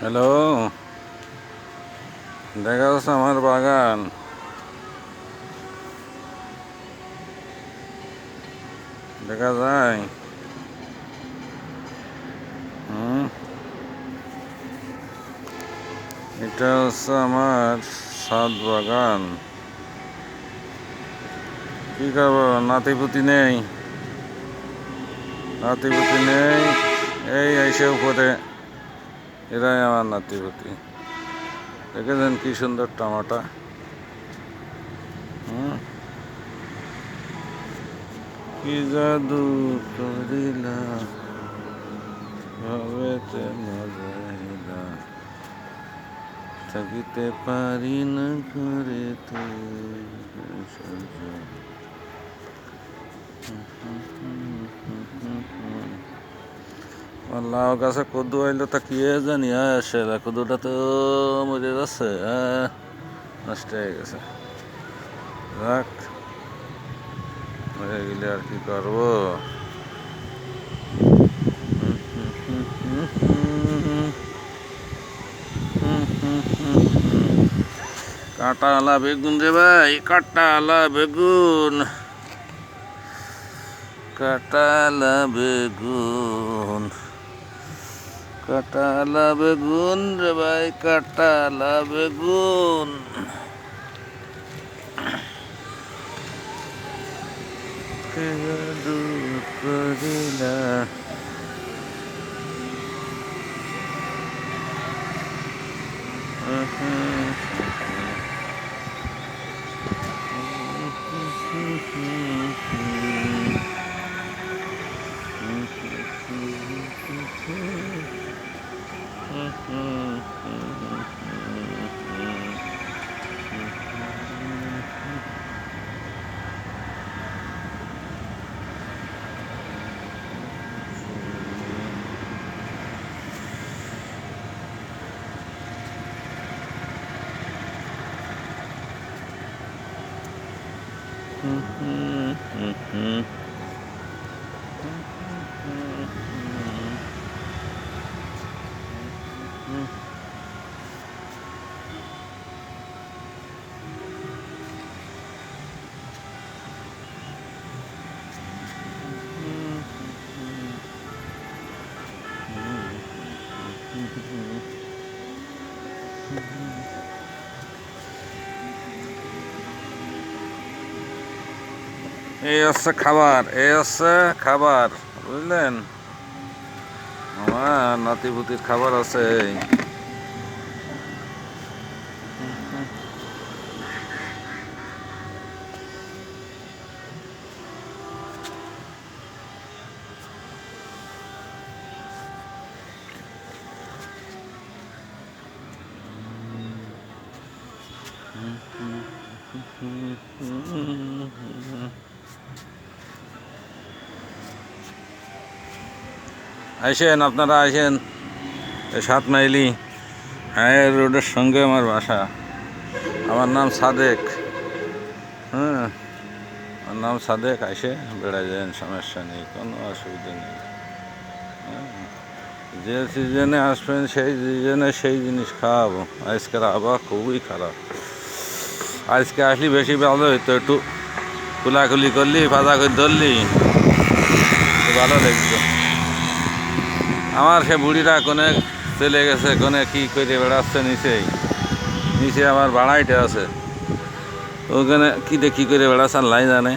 Hello, দেখা যাচ্ছে আমার বাগান। দেখা যায়। এটা হচ্ছে আমার ছাদ বাগান। কি করবো, নাতিপুতি নেই। এই এসে উপরে, এরাই আমার নাতিপুতি। দেখেছেন কি সুন্দর টমাটা। কি জাদু করিলা ভাবেতে মজাইলা, থাকিতে পারি না ঘরে লাউ গাছে কদু আইলো তা কি জানি আসে, কদুটা তো মরে যাচ্ছে, নষ্ট হয়ে গেছে। যাক, মরে গেলে আর কি করবো। কাঁটাওয়ালা বেগুন রে ভাই, কাঁটাওয়ালা বেগুন, কাঁটাওয়ালা বেগুন, কাঁটাওয়ালা বেগুন রে ভাই, কাঁটাওয়ালা বেগুন। কে জাদু করিলা। এই হচ্ছে খাবার, বুঝলেন। আমার নাতিপুতির খাবার আছে। আপনারা আসেন 7 মাইলি হায়ার রোডের সঙ্গে আমার বাসা। আমার নাম সাদেক। আমার নাম সাদেক। বেড়া যান, সমস্যা নেই, কোনো অসুবিধা নেই। যে সিজনে আসবেন সেই সিজনে সেই জিনিস খাওয়াবো। আজকের আবহাওয়া খুবই খারাপ। আজকে আসলি বেশি ভালো হইতো, একটু খোলাখুলি করলি, ভাজা করে ধরলি, ভালো লাগতো। আমার সে বুড়িটা কোনে চলে গেছে, কোনে কি করে বেড়াচ্ছে নিচে আমার ভাড়াইটা আছে, ওখানে কি দেখি করে বেড়াচ্ছে লাই জানে।